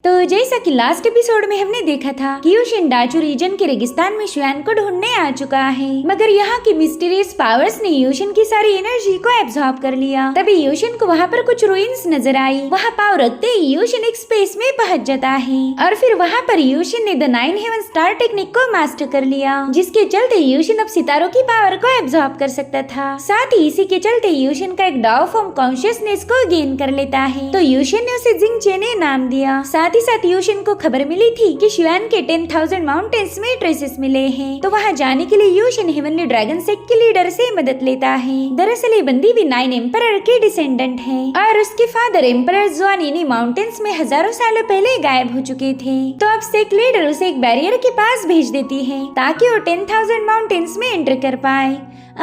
तो जैसा कि लास्ट एपिसोड में हमने देखा था कि यूशिन डाचू रीजन के रेगिस्तान में शुआन को ढूंढने आ चुका है, मगर यहाँ की मिस्टीरियस पावर्स ने यूशिन की सारी एनर्जी को एब्जॉर्ब कर लिया। तभी यूशिन को वहाँ पर कुछ रूइंस नजर आई। वहाँ पाव रखते ही यूशिन एक स्पेस में पहुँच जाता है और फिर वहाँ पर यूशिन ने द 9 हेवन स्टार टेक्निक को मास्टर कर लिया, जिसके चलते यूशिन अब सितारों की पावर को एब्जॉर्ब कर सकता था। साथ ही इसी के चलते यूशिन का एक डाओ फॉर्म कॉन्शियसनेस को गेन कर लेता है। तो यूशिन ने उसे जिंगचे नाम दिया। साथ ही साथ यूशिन को खबर मिली थी कि शुआन के 10,000 माउंटेन्स में ट्रेसेस मिले हैं। तो वहाँ जाने के लिए यूशिन हेवनली ड्रैगन सेक्ट के लीडर से मदद लेता है। दरअसल ये बंदी भी 9 एम्परर के डिसेंडेंट है और उसके फादर एम्परर जुआन इन्हीं माउंटेन्स में हजारों सालों पहले गायब हो चुके थे। तो अब सेक्ट लीडर उसे एक बैरियर के पास भेज देती है ताकि वो 10,000 माउंटेन्स में एंटर कर पाए।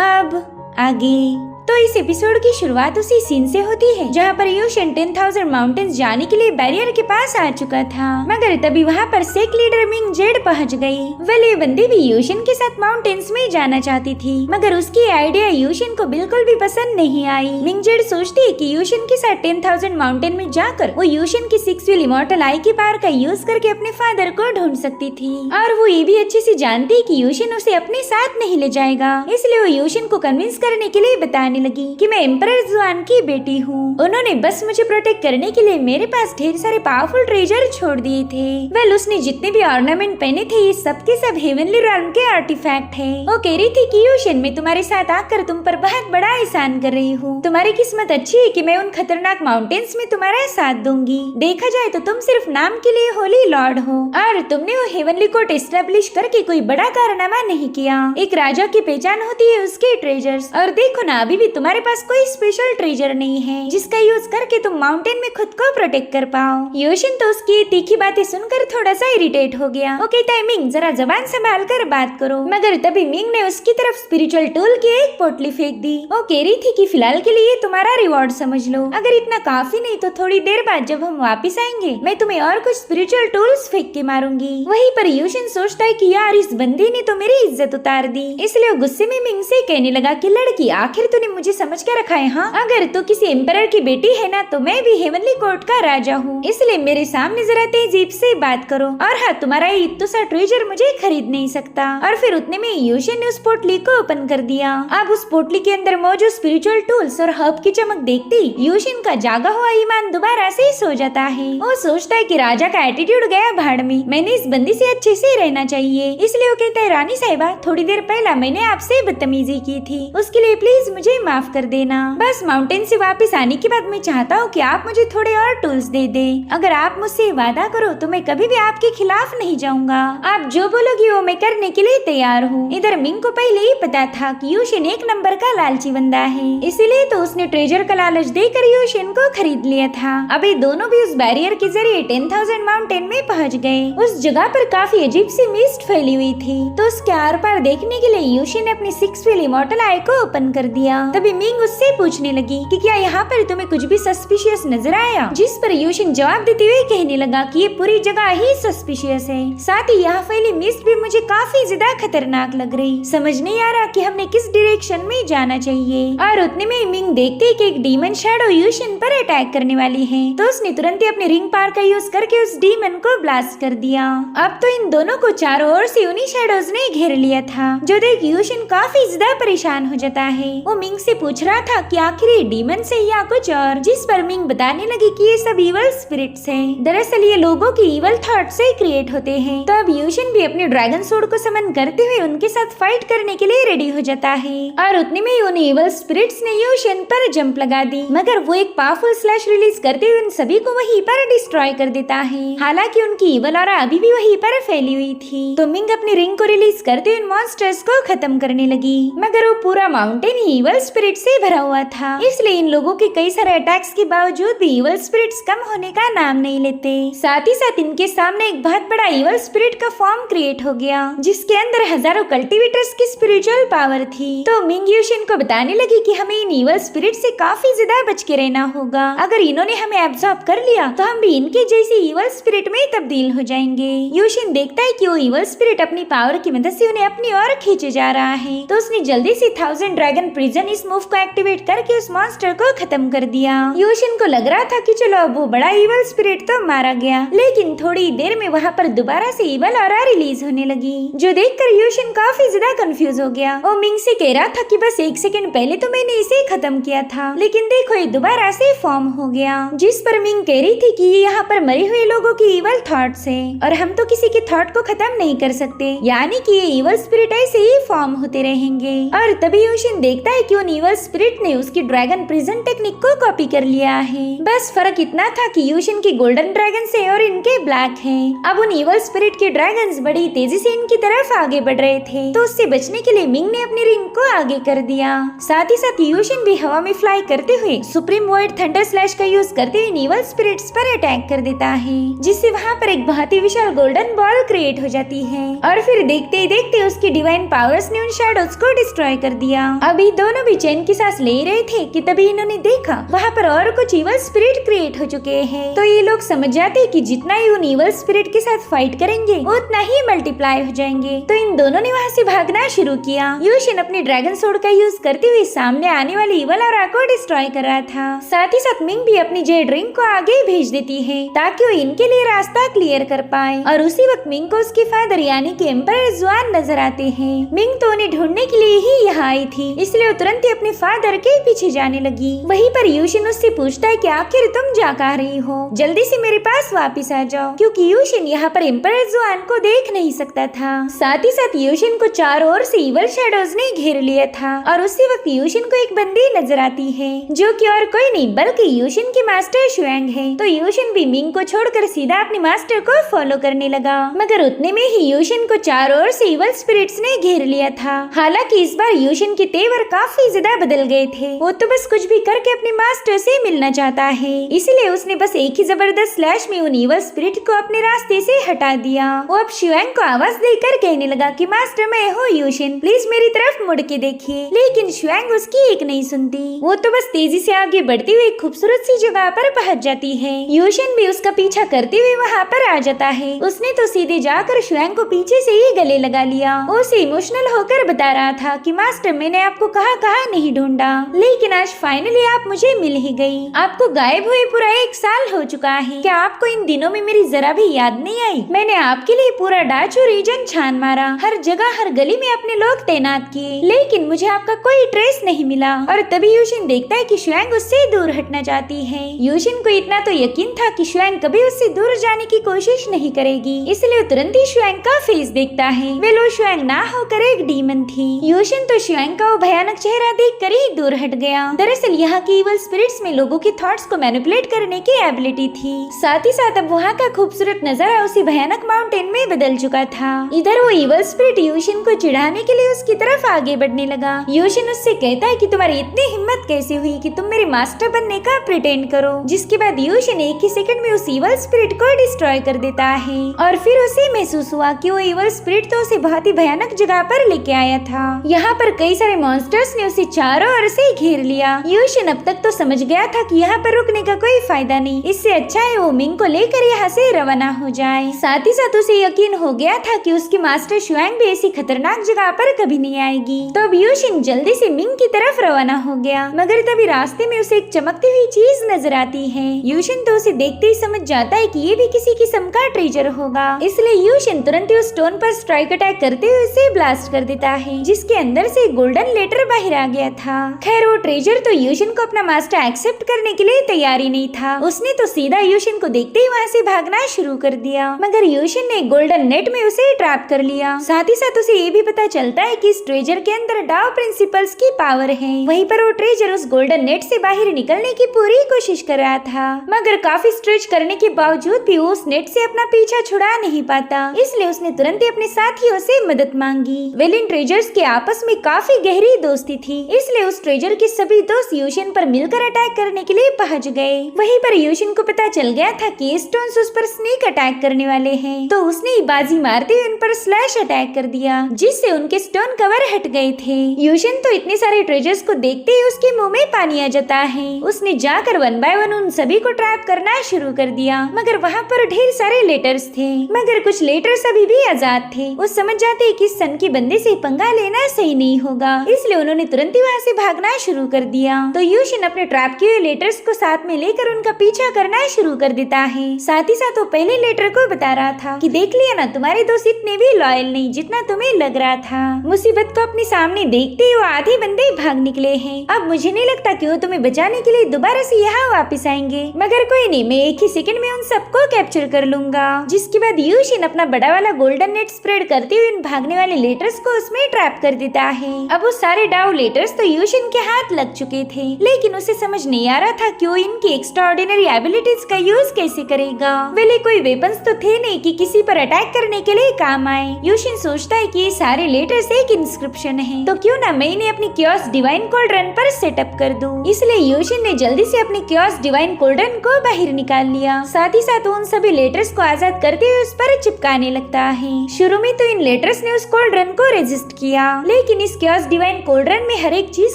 अब आगे तो इस एपिसोड की शुरुआत उसी सीन से होती है जहाँ पर यूशिन 10,000 माउंटेन्स जाने के लिए बैरियर के पास आ चुका था, मगर तभी वहाँ पर सेक्ट लीडर मिंग जेड पहुँच गई। वेल ये बंदी भी यूशिन के साथ माउंटेन्स में जाना चाहती थी, मगर उसकी आइडिया यूशिन को बिल्कुल भी पसंद नहीं आई। मिंग जेड सोचती है कि यूशिन के साथ 10,000 माउंटेन में जाकर वो यूशिन की 6 व्हील इमॉर्टल आई की पावर का यूज करके अपने फादर को ढूंढ सकती थी, और वो ये भी अच्छे से जानती कि यूशिन उसे अपने साथ नहीं ले जाएगा। इसलिए वो यूशिन को कन्विंस करने के लिए बताने लगी कि मैं एम्परर जुआन की बेटी हूँ। उन्होंने बस मुझे प्रोटेक्ट करने के लिए मेरे पास ढेर सारे पावरफुल ट्रेजर छोड़ दिए थे। वेल उसने जितने भी ऑर्नामेंट पहने थे ये सब के सब हेवनली रॉल्म के आर्टिफैक्ट है। वो कह रही थी कि यूशिन मैं तुम्हारे साथ आकर तुम पर बहुत बड़ा एहसान कर रही हूँ। तुम्हारी किस्मत अच्छी है कि मैं उन खतरनाक माउंटेन्स में तुम्हारा साथ दूंगी। देखा जाए तो तुम सिर्फ नाम के लिए होली लॉर्ड हो और तुमने वो हेवनली कोर्ट एस्टेब्लिश करके कोई बड़ा कारनामा नहीं किया। एक राजा की पहचान होती है उसके ट्रेजर्स, और देखो ना अभी भी तुम्हारे पास कोई स्पेशल ट्रेजर नहीं है जिसका यूज करके तुम माउंटेन में खुद को प्रोटेक्ट कर पाओ। यूशिन तो उसकी तीखी बातें सुनकर थोड़ा सा इरिटेट हो गया। वो कहता है मिंग जरा जबान संभाल कर बात करो, मगर तभी मिंग ने उसकी तरफ स्पिरिचुअल टूल की एक पोटली फेंक दी। वो कह रही थी कि फिलहाल के लिए तुम्हारा रिवॉर्ड समझ लो, अगर इतना काफी नहीं तो थोड़ी देर बाद जब हम वापिस आएंगे मैं तुम्हें और कुछ स्पिरिचुअल टूल्स फेंक के मारूंगी। वहीं पर यूशिन सोचता है कि यार इस बंदी ने तो मेरी इज्जत उतार दी, इसलिए वो गुस्से में मिंग से कहने लगा कि लड़की आखिर तूने मुझे समझ के रखा है, हाँ अगर तू किसी एम्परर की बेटी है ना तो मैं भी हेवनली कोर्ट का राजा हूँ, इसलिए मेरे सामने जरा तेजीब से बात करो, और हाँ तुम्हारा ये इतना सा ट्रेजर मुझे खरीद नहीं सकता। और फिर उतने में यूशिन ने उस पोटली को ओपन कर दिया। अब उस पोटली के अंदर मौजूद स्पिरिचुअल टूल्स और हर्ब की चमक देखते यूशिन का जागा हुआ ईमान दोबारा से सो जाता है। वो सोचता है कि राजा का एटीट्यूड गया भाड़ में, मैंने इस बंदी से अच्छे से रहना चाहिए। इसलिए वो कहता है रानी साहिबा थोड़ी देर पहला मैंने आपसे बदतमीजी की थी, उसके लिए प्लीज मुझे माफ कर देना। बस माउंटेन से वापस आने के बाद मैं चाहता हूँ कि आप मुझे थोड़े और टूल्स दे दें। अगर आप मुझसे वादा करो तो मैं कभी भी आपके खिलाफ नहीं जाऊंगा। आप जो बोलोगी वो मैं करने के लिए तैयार हूँ। इधर मिंग को पहले ही पता था कि यूशिन एक नंबर का लालची बंदा है, इसीलिए तो उसने ट्रेजर का लालच देकर यूशिन को खरीद लिया था। अब ये दोनों भी उस बैरियर के जरिए 10,000 माउंटेन में पहुँच गए। उस जगह पर काफी अजीब सी मिस्ट फैली हुई थी, तो उसके आर पार देखने के लिए यूशिन ने अपनी 6 व्हील इमॉर्टल आई को ओपन कर दिया। तभी मिंग उससे पूछने लगी कि क्या यहाँ पर तुम्हें कुछ भी सस्पिशियस नजर आया, जिस पर यूशिन जवाब देते हुए कहने लगा कि ये पूरी जगह ही सस्पिशियस है, साथ ही यहाँ फैली मिस्ट भी मुझे काफी ज्यादा खतरनाक लग रही, समझ नहीं आ रहा कि हमने किस डायरेक्शन में जाना चाहिए। और उतने में मिंग देखते कि एक डीमन शैडो यूशिन पर अटैक करने वाली है, तो उसने तुरंत ही अपने रिंग पावर का यूज करके उस डीमन को ब्लास्ट कर दिया। अब तो इन दोनों को चारों ओर से उन्हीं शैडोज ने घेर लिया था, जो देख यूशिन काफी ज्यादा परेशान हो जाता है। वो मिंग से पूछ रहा था कि आखिर ये डीमन से या कुछ और, जिस पर मिंग बताने लगी कि ये सब इवल स्पिरिट्स हैं। दरअसल ये लोगों की इवल थॉट से क्रिएट होते हैं। तो अब यूशिन भी अपने ड्रैगन सोर्ड को समन करते हुए उनके साथ फाइट करने के लिए रेडी हो जाता है, और उतने में उन इवल स्पिरिट्स ने यूशिन पर जंप लगा दी, मगर वो एक पावरफुल स्लैश रिलीज करते हुए उन सभी को वहीं पर डिस्ट्रॉय कर देता है। हालांकि उनकी इवल ऑरा अभी भी वहीं पर फैली हुई थी। तो मिंग अपनी रिंग को रिलीज करते हुए उन मॉन्स्टर्स को खत्म करने लगी, मगर वो पूरा माउंटेन ही इवल स्पिरिट से भरा हुआ था, इसलिए इन लोगों के कई सारे अटैक्स के बावजूद भी इवल स्पिरिट्स कम होने का नाम नहीं लेते। साथ ही साथ इनके सामने एक बहुत बड़ा इवल स्पिरिट का फॉर्म क्रिएट हो गया, जिसके अंदर हजारों कल्टिवेटर्स की स्पिरिचुअल पावर थी। तो मिंग यूशिन को बताने लगी कि हमें इन इवल स्पिरिट से काफी ज्यादा बच के रहना होगा, अगर इन्होंने हमें एब्जॉर्ब कर लिया तो हम भी इनके जैसे इवल स्पिरिट में तब्दील हो जाएंगे। यूशिन देखता है कि वो इवल स्पिरिट अपनी पावर की मदद से उन्हें अपनी ओर खींचे जा रहा है, तो उसने जल्दी से 1000 ड्रैगन प्रिजन इस मूव को एक्टिवेट करके उस मॉन्स्टर को खत्म कर दिया। यूशिन को लग रहा था कि चलो अब वो बड़ा इवल स्पिरिट तो मारा गया, लेकिन थोड़ी देर में वहाँ पर दोबारा से इवल ऑरा रिलीज होने लगी, जो देखकर यूशिन काफी ज्यादा कंफ्यूज हो गया। वो मिंग से कह रहा था कि बस 1 सेकंड पहले तो मैंने इसे खत्म किया था, लेकिन देखो ये दोबारा से फॉर्म हो गया। जिस पर मिंग कह रही थी कि ये यहाँ पर मरे हुए लोगों की इवल थॉट्स है और हम तो किसी के थॉट को खत्म नहीं कर सकते, यानी कि ये इवल स्पिरिट ऐसे ही फॉर्म होते रहेंगे। और तभी यूशिन देखता है कि उन इवल स्पिरिट ने उसकी ड्रैगन प्रिजन टेक्निक को कॉपी कर लिया है। बस फर्क इतना था कि यूशिन की गोल्डन ड्रैगन से और इनके ब्लैक है। अब उन इवल स्पिरिट के ड्रैगन्स बड़ी तेजी से इनकी तरफ आगे बढ़ रहे थे, तो उससे बचने के लिए मिंग ने अपनी रिंग को आगे कर दिया। साथ ही साथ यूशिन भी हवा में फ्लाई करते हुए सुप्रीम वॉइड थंडर स्लैश का यूज करते हुए इवल स्पिरिट्स पर अटैक कर देता है, जिससे वहाँ पर एक बहुत ही विशाल गोल्डन बॉल क्रिएट हो जाती है। और फिर देखते ही देखते उसकी डिवाइन पावर्स ने उन शैडोज को डिस्ट्रॉय कर दिया। अभी दोनों भी चैन की सांस ले रहे थे कि तभी इन्होंने देखा वहाँ पर और कुछ इवल स्पिरिट क्रिएट हो चुके हैं। तो ये लोग समझ जाते कि जितना ही उन इवल स्पिरिट के साथ फाइट करेंगे उतना ही मल्टीप्लाई हो जाएंगे। तो इन दोनों ने वहाँ से भागना शुरू किया। यूशिन अपनी ड्रैगन सोर्ड का यूज करते हुए सामने आने वाली इवल ऑरा को डिस्ट्रॉय कर रहा था। साथ ही साथ मिंग भी अपनी जेड रिंग को आगे भेज देती है ताकि वो इनके लिए रास्ता क्लियर कर पाए। और उसी वक्त मिंग को उसके फादर यानी कि एम्परर जुआन नजर आते हैं। मिंग तो उन्हें ढूंढने के लिए ही यहाँ आई थी, इसलिए वो तुरंत ही अपने फादर के पीछे जाने लगी। वहीं पर यूशिन उससे पूछता है कि आखिर तुम जा कहाँ रही हो, जल्दी से मेरे पास वापस आ जाओ, क्योंकि यूशिन यहाँ पर एम्परर जुआन को देख नहीं सकता था। साथ ही साथ यूशिन को चारों ओर से इवल शैडोज ने घेर लिया था। और उसी वक्त यूशिन को एक बंदी नजर आती है, जो कि और कोई नहीं बल्कि यूशिन की मास्टर शुएंग है। तो यूशिन भी मिंग को छोड़कर सीधा अपने मास्टर को फॉलो करने लगा, मगर उतने में ही यूशिन को चारों ओर से इवल स्पिरिट्स ने घेर लिया था। हालांकि इस बार यूशिन के तेवर काफी ज्यादा बदल गए थे। वो तो बस कुछ भी करके अपने मास्टर से मिलना चाहता है, इसलिए उसने बस एक ही जबरदस्त स्लैश में उन इवल स्पिरिट को अपने रास्ते से हटा दिया। वो अब शुएंग को आवाज देकर कहने लगा कि मास्टर मैं हूँ यूशिन, प्लीज मेरी तरफ मुड़ के देखिए। लेकिन शुएंग उसकी एक नहीं सुनती। वो तो बस तेजी से आगे बढ़ती हुई एक खूबसूरत सी जगह पर पहुंच जाती है। यूशिन भी उसका पीछा करते हुए वहाँ पर आ जाता है। उसने तो सीधे जाकर शुएंग को पीछे से ही गले लगा लिया। वो उसे इमोशनल होकर बता रहा था कि मास्टर मैंने आपको कहाँ नहीं ढूंढा, लेकिन आज फाइनली आप मुझे मिल ही गई। आपको गायब हुए पूरा 1 साल हो चुका है। क्या आपको इन दिनों में मेरी जरा भी याद नहीं आई? मैंने आपके लिए पूरा डाचू रीजन छान मारा, हर जगह हर गली में अपने लोग तैनात किए, लेकिन मुझे आपका कोई ट्रेस नहीं मिला। और तभी यूशिन देखता है कि शुएंग उससे दूर हटना चाहती है। यूशिन को इतना तो यकीन था कि शुएंग कभी उससे दूर जाने की कोशिश नहीं करेगी, इसलिए तुरंत ही शुएंग का फेस देखता है। वो शुएंग ना होकर एक डीमन थी। यूशिन तो शुएंग का वो भयानक चेहरा देखकर ही दूर हट गया। दरअसल यहाँ की इवल स्पिरिट्स में लोगों के थॉट्स को मैनिपुलेट करने की एबिलिटी थी। साथ ही साथ अब वहाँ का खूबसूरत नजारा उसी भयानक माउंटेन में बदल चुका था। इधर वो इवल स्पिरिट यूशिन को चिढ़ाने के लिए उसकी तरफ आगे बढ़ने लगा। यूशिन उससे कहता है कि तुम्हारी इतनी हिम्मत कैसे हुई कि तुम मेरे मास्टर बनने का प्रिटेंड करो, जिसके बाद यूशिन एक ही सेकंड में उस इवल स्पिरिट को डिस्ट्रॉय कर देता है। और फिर उसे महसूस हुआ कि वो इवल स्पिरिट तो उसे बहुत ही भयानक जगह पर लेके आया था। यहाँ पर कई सारे मॉन्स्टर्स ने उसे चारों ओर से घेर लिया। यूशिन अब तक तो समझ गया था कि यहाँ पर रुकने का कोई फायदा नहीं, इससे अच्छा है वो मिंग को लेकर यहाँ से रवाना हो जाए। साथ ही साथ उसे यकीन हो गया था कि उसकी मास्टर शुएंग भी ऐसी खतरनाक जगह पर कभी नहीं आएगी। तो अब यूशिन जल्दी से मिंग की तरफ रवाना हो गया, मगर तभी रास्ते में उसे एक चमकती हुई चीज नजर आती है। यूशिन तो उसे देखते ही समझ जाता है कि ये भी किसी किस्म का ट्रेजर होगा, इसलिए यूशिन तुरंत ही उस स्टोन पर स्ट्राइक अटैक करते हुए उसे ब्लास्ट कर देता है, जिसके अंदर से गोल्डन लेटर बाहर आ गया था। खैर वो ट्रेजर तो यूशिन को अपना मास्टर एक्सेप्ट करने के लिए तैयार ही नहीं था। उसने तो सीधा यूशिन को देखते ही वहाँ से भागना शुरू कर दिया, मगर यूशिन ने गोल्डन नेट में उसे ट्रैप कर लिया। साथ ही साथ उसे ये भी पता चलता है कि इस ट्रेजर के अंदर डाओ प्रिंसिपल्स की पावर है। वहीं पर वो ट्रेजर उस गोल्डन नेट से बाहर निकलने की पूरी कोशिश कर रहा था, मगर काफी स्ट्रेच करने के बावजूद भी वो उस नेट से अपना पीछा छुड़ा नहीं पाता, इसलिए उसने तुरंत ही अपने साथियों से मदद मांगी। इन ट्रेजर्स के आपस में काफी गहरी दोस्ती थी, इसलिए उस ट्रेजर के सभी दोस्त यूशिन पर मिलकर अटैक करने के लिए पहुंच गए। वहीं पर यूशिन को पता चल गया था कि स्टोन्स उस पर स्नेक अटैक करने वाले हैं, तो उसने ही बाजी मारते हुए उन पर स्लैश अटैक कर दिया, जिससे उनके स्टोन कवर हट गए थे। यूशिन तो इतने सारे ट्रेजर्स को देखते ही उसके मुंह में पानी आ जाता है। उसने जाकर 1 बाय 1 उन सभी को ट्रैप करना शुरू कर दिया, मगर वहाँ पर ढेर सारे लेटर्स थे, मगर कुछ लेटर्स अभी भी आजाद थे। वो समझ जाते कि सन के बंदे से पंगा लेना सही नहीं होगा, इसलिए उन्होंने तुरंत तुरंत ही वहाँ से भागना शुरू कर दिया। तो यूशिन अपने ट्रैप किए लेटर्स को साथ में लेकर उनका पीछा करना शुरू कर देता है। साथ ही साथ वो पहले लेटर को बता रहा था कि देख लिया ना, तुम्हारे दोस्त इतने भी लॉयल नहीं जितना तुम्हें लग रहा था। मुसीबत को अपने सामने देखते ही वो आधे बंदे भाग निकले हैं। अब मुझे नहीं लगता कि वो तुम्हें बचाने के लिए दोबारा से यहाँ वापस आएंगे, मगर कोई नहीं, मैं एक ही सेकंड में उन सबको कैप्चर कर लूंगा। जिसके बाद यूशिन अपना बड़ा वाला गोल्डन नेट स्प्रेड करते हुए इन भागने वाले लेटर्स को उसमें ट्रैप कर देता है। अब वो सारे डाउ लेटर्स तो यूशिन के हाथ लग चुके थे, लेकिन उसे समझ नहीं आ रहा था कि वो इनकी एक्स्ट्राऑर्डिनरी एबिलिटीज का यूज कैसे करेगा। वेले कोई वेपन्स तो थे नहीं कि किसी पर अटैक करने के लिए काम आए। यूशिन सोचता है कि ये सारे लेटर्स एक इंस्क्रिप्शन है, तो क्यों ना मैं इन्हें अपनी क्योस डिवाइन कोल्ड्रन पर सेटअप कर दूं। इसलिए यूशिन ने जल्दी से अपनी क्योस डिवाइन कोल्ड्रन को बाहर निकाल लिया। साथ ही साथ उन सभी लेटर्स को आजाद करते हुए उस पर चिपकाने लगता है। शुरू में तो इन लेटर्स ने उस कोल्ड्रन को रेजिस्ट किया, लेकिन इस क्योस डिवाइन कोल्ड्रन में हर एक चीज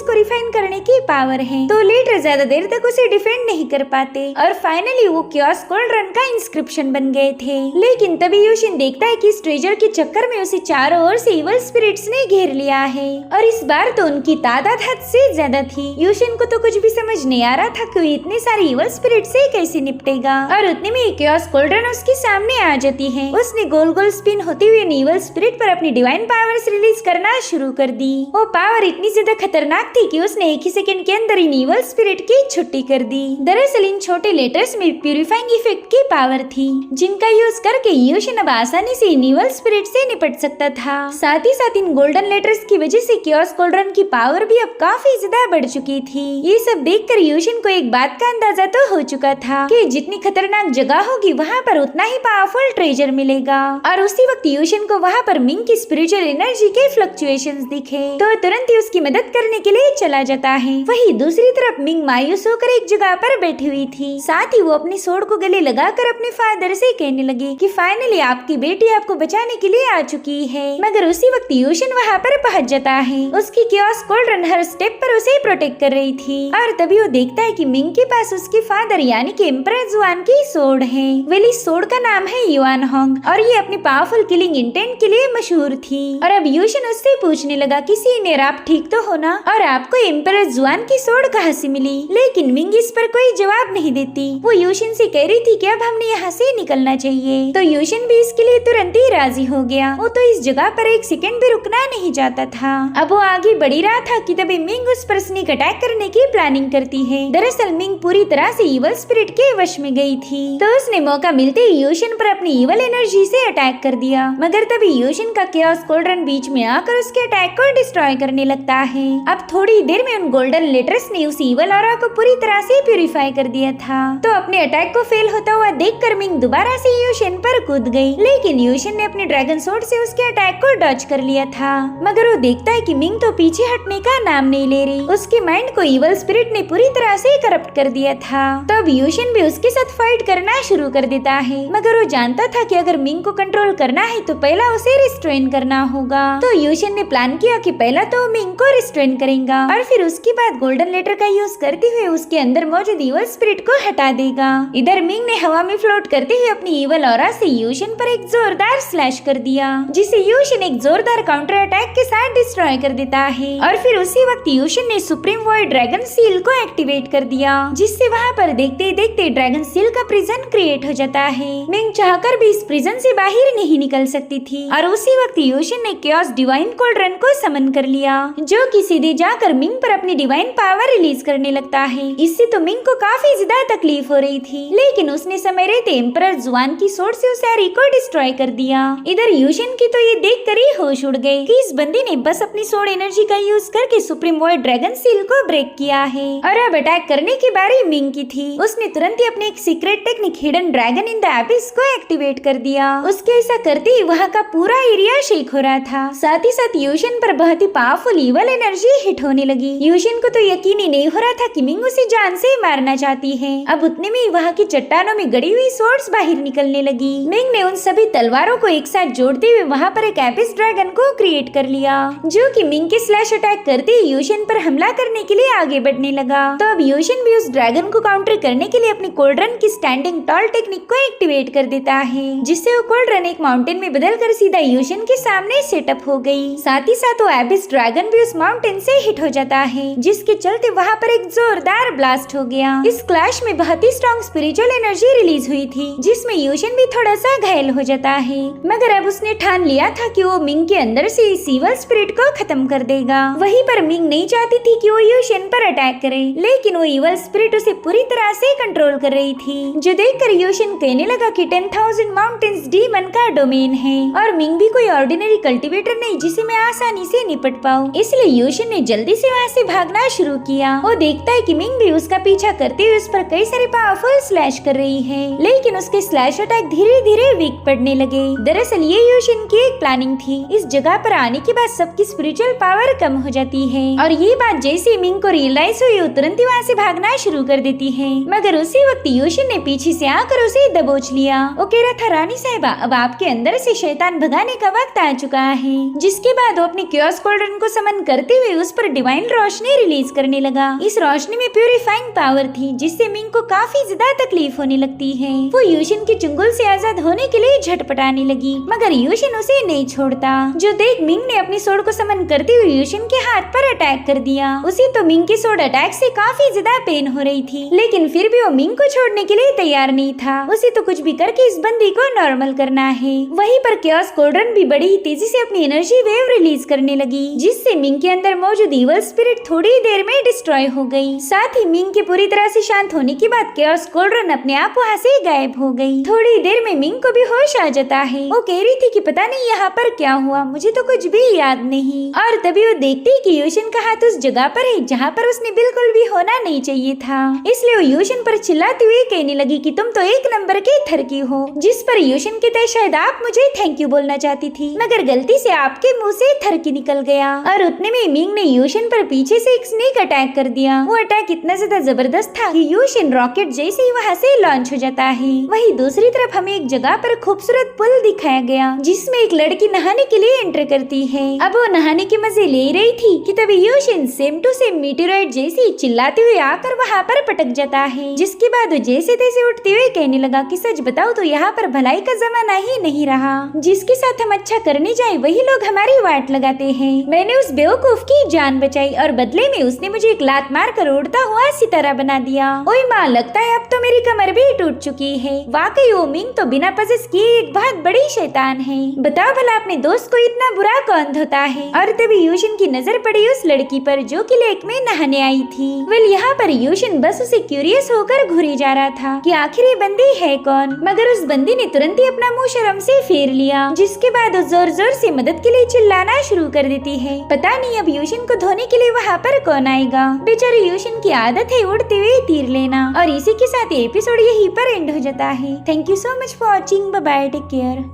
को रिफाइन करने की पावर है, तो लेटर ज्यादा देर तक उसे डिफेंड नहीं कर पाते और फाइनली वो क्योस कोल्ड्रन का इंस्क्रिप्शन बन गए थे। लेकिन तभी यूशिन देखता है कि इस ट्रेजर के चक्कर में उसे चारों ओर से इवल स्पिरिट्स ने घेर लिया है और इस बार तो उनकी तादाद हद से ज्यादा थी। यूशिन को तो कुछ भी समझ नहीं आ रहा था कि वो इतने सारे इवल स्पिरिट से कैसे निपटेगा और उतने में एक क्योस कोल्ड्रन उसके सामने आ जाती है। उसने गोल गोल स्पिन होते हुए इवल स्पिरिट पर अपनी डिवाइन पावर्स रिलीज करना शुरू कर दी। वो पावर इतनी ज्यादा खतरनाक थी कि उसने एक ही सेकंड के अंदर इन इवल स्पिरिट की छुट्टी कर दी। दरअसल इन छोटे लेटर्स में प्यूरिफाइंग इफेक्ट की पावर थी, जिनका यूज करके यूशिन अब आसानी से इन इवल स्पिरिट से निपट सकता था। साथ ही साथ इन गोल्डन लेटर्स की वजह से क्योस कोल्ड्रन की पावर भी अब काफी ज्यादा बढ़ चुकी थी। ये सब देखकर यूशिन को एक बात का अंदाजा तो हो चुका था कि जितनी खतरनाक जगह होगी वहाँ पर उतना ही पावरफुल ट्रेजर मिलेगा। और उसी वक्त यूशिन को वहाँ पर मिंग की स्पिरिचुअल एनर्जी के फ्लक्चुएशंस दिखे, तो तुरंत ही उसकी मदद करने के लिए चला जाता है। वहीं दूसरी तरफ मिंग मायूस होकर एक जगह पर बैठी हुई थी। साथ ही वो अपनी सोड को गले लगाकर अपने फादर से कहने लगी कि फाइनली आपकी बेटी आपको बचाने के लिए आ चुकी है। मगर उसी वक्त यूशिन वहाँ पर पहुँच जाता है। उसकी क्योस कोल्ड्रन हर स्टेप पर उसे प्रोटेक्ट कर रही थी और तभी वो देखता है कि मिंग के पास उसके फादर यानी कि एम्परर जुआन की सोड है। वेली सोड का नाम है युआन होंग और ये अपनी पावरफुल किलिंग इंटेंट के लिए मशहूर थी। और अब यूशिन उससे पूछने लगा कि सीनियर आप ठीक तो हो ना, और आपको एम्परर जुआन की सोड कहाँ से मिली। लेकिन मिंग इस पर कोई जवाब नहीं देती। वो यूशिन से कह रही थी कि अब हमने यहाँ से निकलना चाहिए, तो यूशिन भी इसके लिए तुरंत ही राजी हो गया। वो तो इस जगह पर एक सेकंड भी रुकना नहीं चाहता था। अब वो आगे बढ़ ही रहा था कि तभी मिंग उस पर स्नीक अटैक करने की प्लानिंग करती है। दरअसल मिंग पूरी तरह से इवल स्पिरिट के वश में गई थी, तो उसने मौका मिलते ही यूशिन पर अपनी इवल एनर्जी से अटैक कर दिया। मगर तभी यूशिन का क्योस कोल्ड्रन बीच में आकर उसके अटैक को डिस्ट्रॉय करने लगता है। अब थोड़ी देर में उन गोल्डन लेटर्स ने उस इवल ऑरा को पूरी तरह से प्यूरिफाई कर दिया था। तो अपने अटैक को फेल होता हुआ देखकर मिंग दोबारा से यूशिन पर कूद गई, लेकिन यूशिन ने अपने ड्रैगन सोर्ड से उसके अटैक को डॉज कर लिया था। मगर वो देखता है कि मिंग तो पीछे हटने का नाम नहीं ले रही। उसके माइंड को इवल स्पिरिट ने पूरी तरह से करप्ट कर दिया था। तो अब यूशिन भी उसके साथ फाइट करना शुरू कर देता है। मगर वो जानता था कि अगर मिंग को कंट्रोल करना है तो पहला उसे रिस्ट्रेन करना होगा। तो यूशिन ने प्लान किया कि पहला तो मिंग को रिस्ट्रेन करेगा और फिर उसके बाद गोल्डन लेटर का यूज करते हुए उसके अंदर मौजूद इवल स्पिरिट को हटा देगा। इधर मिंग ने हवा में फ्लोट करते हुए अपनी इवल ऑरा से यूशिन पर एक जोरदार स्लैश कर दिया, जिसे यूशिन एक जोरदार काउंटर अटैक के साथ डिस्ट्रॉय कर देता है। और फिर उसी वक्त यूशिन ने सुप्रीम वॉइड ड्रैगन सील को एक्टिवेट कर दिया, जिससे वहाँ पर देखते देखते ड्रैगन सील का प्रिजन क्रिएट हो जाता है। मिंग चाहकर भी इस प्रिजन से बाहर नहीं निकल सकती थी और उसी वक्त यूशिन ने क्योस डिवाइन कोल्ड्रन को समन कर लिया, जो कि सीधे जाकर मिंग पर अपनी डिवाइन पावर रिलीज करने लगता है। इससे तो मिंग को काफी ज्यादा तकलीफ हो रही थी, लेकिन उसने समय रहते एम्परर जुआन की सोर्ड से उस हैरी को डिस्ट्रॉय कर दिया। इधर यूशिन की तो ये देख कर ही होश उड़ गए कि इस बंदी ने बस अपनी सोर्ड एनर्जी का यूज करके सुप्रीम वॉइड ड्रैगन सील को ब्रेक किया है और अब अटैक करने की बारी मिंग की थी। उसने तुरंत ही अपनी एक secret technique hidden dragon in the एबिस को एक्टिवेट कर दिया। उसके ऐसा करते ही वहाँ का पूरा एरिया शेक हो रहा था। साथ ही साथ यूशिन पर बहुत ही पावरफुल इवल एनर्जी हिट होने लगी। यूशिन को तो यकीन ही नहीं हो रहा था कि मिंग उसे जान से मारना चाहती है। अब उतने में वहाँ की चट्टानों में गड़ी हुई सोर्ड्स बाहर निकलने लगी। मिंग ने उन सभी तलवारों को एक साथ जोड़ते हुए वहाँ पर एक एबिस ड्रैगन को क्रिएट कर लिया, जो कि मिंग के स्लैश अटैक करते ही यूशिन पर हमला करने के लिए आगे बढ़ने लगा। तो अब यूशिन भी उस ड्रैगन को काउंटर करने के लिए अपनी कोल्ड्रन की स्टैंडिंग टॉल टेक्निक को एक्टिवेट कर देता है, जिससे वो कोल्ड्रन एक माउंटेन में बदलकर सीधा यूशिन के सामने सेटअप हो गई। साथ ही साथ वो एबिस ड्रैगन भी उस माउंटेन माउंटेन से हिट हो जाता है, जिसके चलते वहाँ पर एक जोरदार ब्लास्ट हो गया। इस क्लैश में बहुत ही स्ट्रॉन्ग स्पिरिचुअल एनर्जी रिलीज हुई थी, जिसमें यूशन भी थोड़ा सा घायल हो जाता है। मगर अब उसने ठान लिया था कि वो मिंग के अंदर से इस इवल स्पिरिट को खत्म कर देगा। वहीं पर मिंग नहीं चाहती थी कि वो यूशन पर अटैक करे, लेकिन वो इवल स्पिरिट उसे पूरी तरह से कंट्रोल कर रही थी, जो देखकर यूशन कहने लगा कि 10,000 माउंटेन्स डीमन का डोमेन है और मिंग भी कोई ऑर्डिनरी कल्टीवेटर नहीं जिसे मैं आसानी से निपट पाऊं। इसलिए यूशन ने जल्दी से वहाँ से भागना शुरू किया। वो देखता है कि मिंग भी उसका पीछा करते हुए उस पर कई सारे पावरफुल स्लैश कर रही है, लेकिन उसके स्लैश अटैक धीरे धीरे वीक पड़ने लगे। दरअसल ये यूशन की एक प्लानिंग थी। इस जगह पर आने के बाद सबकी स्पिरिचुअल पावर कम हो जाती है और ये बात जैसे मिंग को रियलाइज हुई, वो तुरंत ही वहाँ से भागना शुरू कर देती है। मगर उसी वक्त यूशन ने पीछे से आकर उसे दबोच लिया। वो कह रहा था, रानी साहिबा, अब आपके अंदर से शैतान भगाने का वक्त आ चुका है। जिसके बाद वो अपने क्योस कोल्डन को समन करते हुए उस पर डिवाइन रोशनी रिलीज करने लगा। इस रोशनी में प्यूरिफाइंग पावर थी, जिससे मिंग को काफी ज्यादा तकलीफ होने लगती है। वो यूशन के चुंगल से आजाद होने के लिए झटपटाने लगी, मगर यूशन उसे नहीं छोड़ता। जो देख मिंग ने अपनी सोड को समन करते हुए यूशन के हाथ पर अटैक कर दिया। उसे तो मिंग के सोड अटैक से काफी ज्यादा पेन हो रही थी, लेकिन फिर भी वो मिंग को छोड़ने के लिए तैयार नहीं था। उसे तो कुछ भी करके इस बंदी को नॉर्मल करना है। वहीं पर क्योस कोल्डन भी बड़ी ही तेजी से अपनी एनर्जी वेव रिलीज करने लगी, जिससे मिंग के अंदर मौजूद इवल स्पिरिट थोड़ी देर में डिस्ट्रॉय हो गई। साथ ही मिंग के पूरी तरह से शांत होने के बाद क्योस कोल्डन अपने आप वहाँ से गायब हो गई। थोड़ी देर में मिंग को भी होश आ जाता है। वो कह रही थी कि पता नहीं यहाँ पर क्या हुआ, मुझे तो कुछ भी याद नहीं। और तभी वो देखती कि यूशन का हाथ उस जगह पर है जहाँ पर उसने बिल्कुल भी होना नहीं चाहिए था। इसलिए वो यूशन पर चिल्लाती हुई कहने लगी कि तुम तो एक नंबर के थरकी हो। जिस पर यूशन के तय शायद आप मुझे थैंक यू बोलना चाहती थी, मगर गलती से आपके मुंह से थरकी निकल गया। और उतने में मिंग ने यूशन पर पीछे से एक स्नेक अटैक कर दिया। वो अटैक इतना ज्यादा जबरदस्त था कि यूशन रॉकेट जैसे ही वहाँ से लॉन्च हो जाता है। वहीं दूसरी तरफ हमें एक जगह पर खूबसूरत पुल दिखाया गया, जिसमें एक लड़की नहाने के लिए एंटर करती है। अब वो नहाने के मजे ले रही थी कि तभी यूशन सेम टू सेम मीटेराइट जैसी चिल्लाते हुए आकर वहाँ पर पटक जाता है। जिसके बाद वो जैसे तैसे उठते हुए कहने लगा कि सच बताओ तो यहाँ पर भलाई का जमाना ही नहीं रहा। जिसके साथ हम अच्छा करने जाए वही लोग हमारी वाट लगाते हैं। मैंने उस बेवकूफ की जान बचाई और बदले में उसने मुझे एक लात मार कर उड़ता हुआ सितारा बना दिया। ओए माँ, लगता है अब तो मेरी कमर भी टूट चुकी है। वाकई वो मिंग तो बिना पजेस किए एक बहुत बड़ी शैतान है। बताओ भला अपने दोस्त को इतना बुरा कौन धोता है। और तभी यूशन की नजर पड़ी उस लड़की पर जो कि लेक में नहाने आई थी। वेल यहाँ पर यूशन बस उसे क्यूरियस होकर घूरी जा रहा था कि आखिर ये बंदी है कौन, मगर उस बंदी ने तुरंत ही अपना मुंह शर्म से फेर लिया। जिसके बाद वो जोर जोर से मदद के लिए चिल्लाना शुरू कर देती है। पता नहीं अब यूशन को धोने के लिए वहाँ पर कौन आएगा। बेचारे यूशन की आदत है उड़ते हुए तीर लेना। और इसी के साथ एपिसोड यहीं पर एंड हो जाता है। Thank you so much for watching. Bye bye, take care.